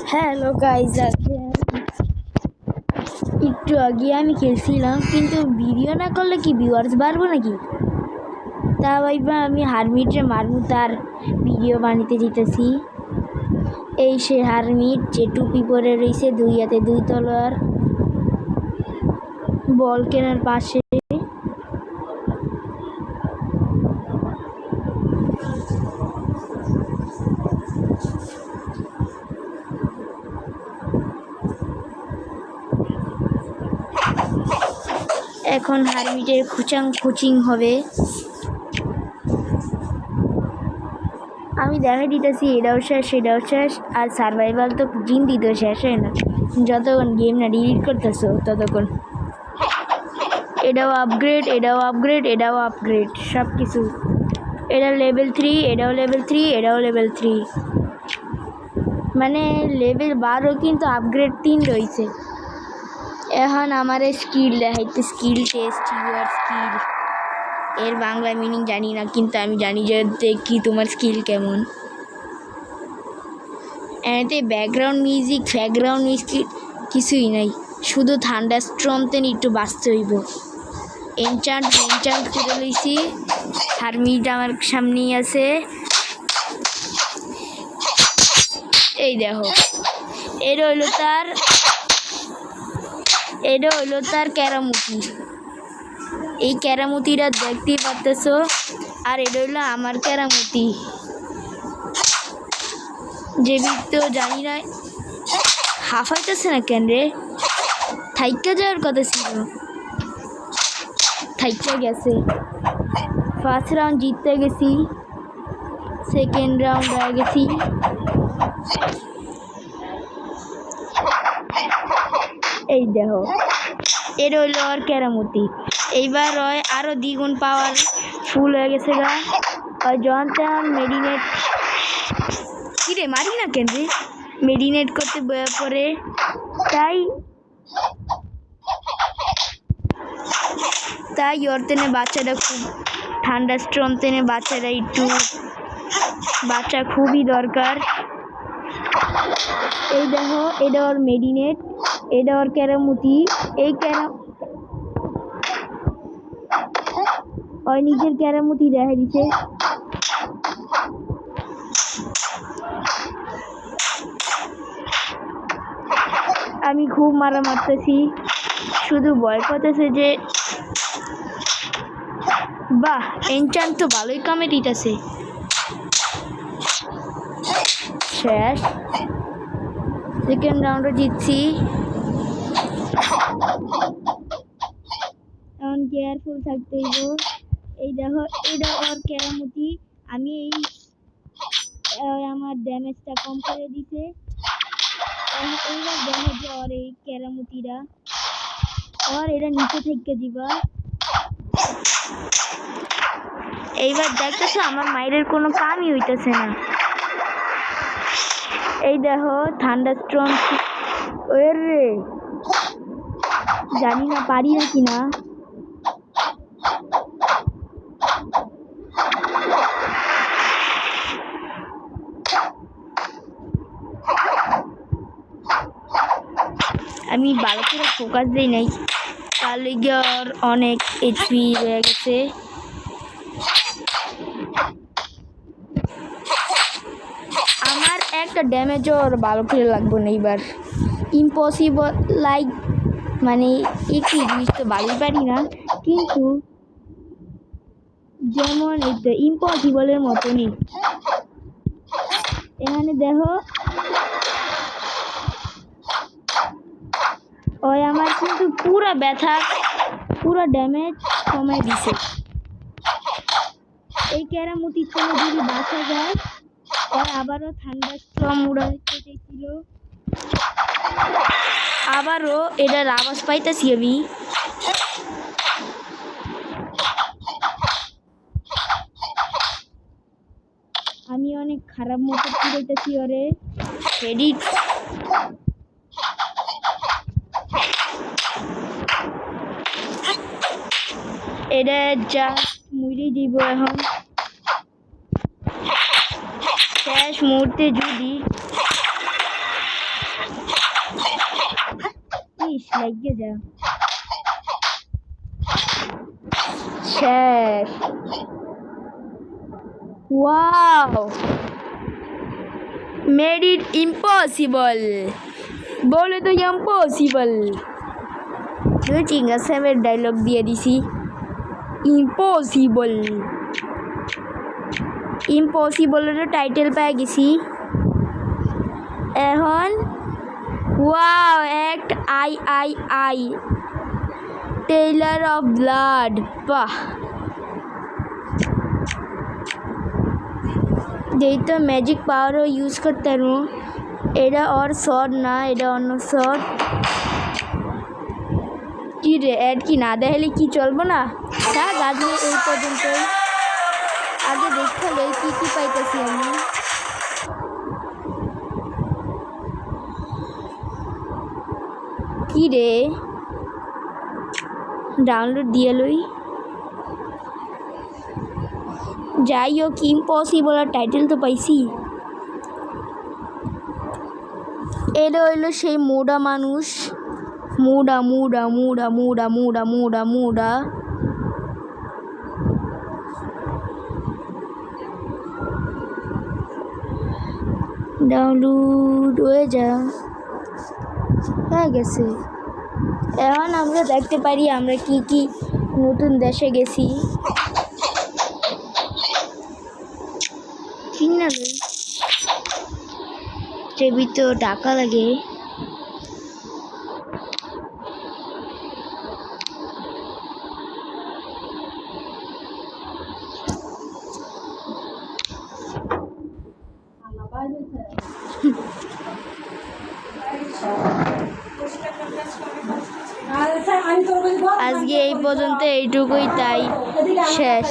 Hello guys, একটু আগে আমি খেলছিলাম, কিন্তু ভিডিও না করলে কি ভিউয়ার্স বাড়বো নাকি? তা ভাইবা আমি হারমিটে মারমু, তার ভিডিও বানিতে যেতেছি। এই সে হারমিট যে টুপি পরে রয়েছে, দুই হাতে দুই তলোয়ার, বল কেনার পাশে। এখন হারমিটের খুচিং হবে। আমি দেখা দিতেছি এটাও শেষ, সেটাও শেষ, আর সার্ভাইভাল তো জিন্দিতেও শেষ হয় না। যতক্ষণ গেম না ডিলিট করতেছো ততক্ষণ। এটাও আপগ্রেড, এটাও আপগ্রেড, এটাও আপগ্রেড, সব কিছু। এটা লেভেল 3, এটাও লেভেল 3, এটাও লেভেল 3, মানে লেভেল 12, কিন্তু আপগ্রেড 3 রয়েছে। এখন আমার স্কিল দেখাইতে, স্কিল টেস্ট, ইউর স্কিল। এর বাংলা মিনিং জানি না, কিন্তু আমি জানি যে দেখি তোমার স্কিল কেমন। এতে ব্যাকগ্রাউন্ড মিউজিক কিছুই নাই, শুধু থান্ডারস্টর্মতে একটু বাঁচতে হইব। এনচান্ট করে লইছি। হারমিট আমার সামনেই আছে। এই দেখো, এটা হইলো তার ক্যারামতি। এই ক্যারামতিটা দেখতেই পারতেছো, আর এটা হইলো আমার ক্যারামতি। যে তো জানি না হাফাইতেছে না কেন রে, থাইকা যাওয়ার কথা ছিল, থাইকা গেছে। ফার্স্ট রাউন্ড জিততে গেছি, সেকেন্ড রাউন্ড হয়ে গেছি। এই দেখো, এর হইলো আর কেরামতি। এইবার হয় আরো দ্বিগুণ পাওয়ার ফুল হয়ে গেছে গা। যখন মেডিনেট, কিরে মারি না কেন রে, মেডিনেট করতে পরে, তাই ওর তেনে বাচ্চাটা খুব থান্ডারস্টর্ম তেনে বাচ্চাটা একটু বাচ্চা খুবই দরকার। এই দেখো, এটা ওর মেডিনেট, এটা ওর ক্যারামতি। এই ওই নিজের ক্যারামতি দেখা দিচ্ছে। আমি খুব মারা মারতেছি, শুধু ভয় করতেছে যে বাহ, এনচান্ট তো ভালোই কামে দিতেছে। শেষ, সেকেন্ড রাউন্ডে জিতছি। এখন কেয়ারফুল থাকতে হইব। এই দেখো, এটা ওর কেরামতি। আমি আমার ড্যামেজটা কম করে দিতে। এইবার ড্যামেজ ওর এই কেরামতিরা, আর এটা নিচে থেকে দিবা। এইবার দেখতেছো আমার মায়ের কোনো কামই হইতেছে না। এই দেখো থান্ডারস্টর্ম, ওরে জানি না পারি না কিনা। আমি ভালো করে ফোকাস দিই নাই, তার লেগে ওর অনেক এইচপি হয়ে গেছে। আমার একটা ড্যামেজ ওর ভালো করে লাগবে না এবার। ইম্পসিবল লাইক, মানে একটি জিনিস তো ভালোই পারি না, কিন্তু যেমন এটা ইম্পসিবলের মতনই। এখানে দেখো, ওই আমার কিন্তু পুরো ব্যথা, পুরো ড্যামেজ কমাই দিছে। এই ক্যারামতির জন্য যদি বাঁচা যায়, আর আবারও থান্ডারস্টর্ম উড়াইতে চাইছিল, আবারও এটার আওয়াজ পাইতেছি আমি অনেক খারাপ মতো পুরাইতেছি ওরে। এডিট, এটা যা মুড়ি দিব। এখন শেষ মুহূর্তে যদি লাগিয়ে যা শেষ ওয়াও মেড ইট ইম্পসিবল বলে তো ইম্পসিবল তুই চিঙ্গা স্যামের ডায়লগ দিয়ে দিছি ইম্পসিবল ইম্পসিবলের টাইটেল পেয়ে গেছি এখন wow act I Taylor of blood বাহ যেই তো ম্যাজিক পাওয়ারও ইউজ করতে পারবো এটা ওর শট না এটা অন্য শট কি রে অ্যাড কি না দেখালে কি চলবো না থাক আজকে এই পর্যন্তই আগে দেখতে হলে কী কী পাইতেছি আমি কি রে ডাউনলোড দিয়ে লই যাই হোক ইম্পসিবল আর টাইটেল তো পাইছি এটা হইলো সেই মোডা মানুষ মুডা মুডা মুডা মুডা মুডা মুডা মুডা ডাউনলোড হয়ে গেছে এখন আমরা দেখতে পারি আমরা কি কি নতুন দেশে গেছি ঠিক না টেবি তো টাকা লাগে আজকে এই পর্যন্ত এইটুকুই তাই শেষ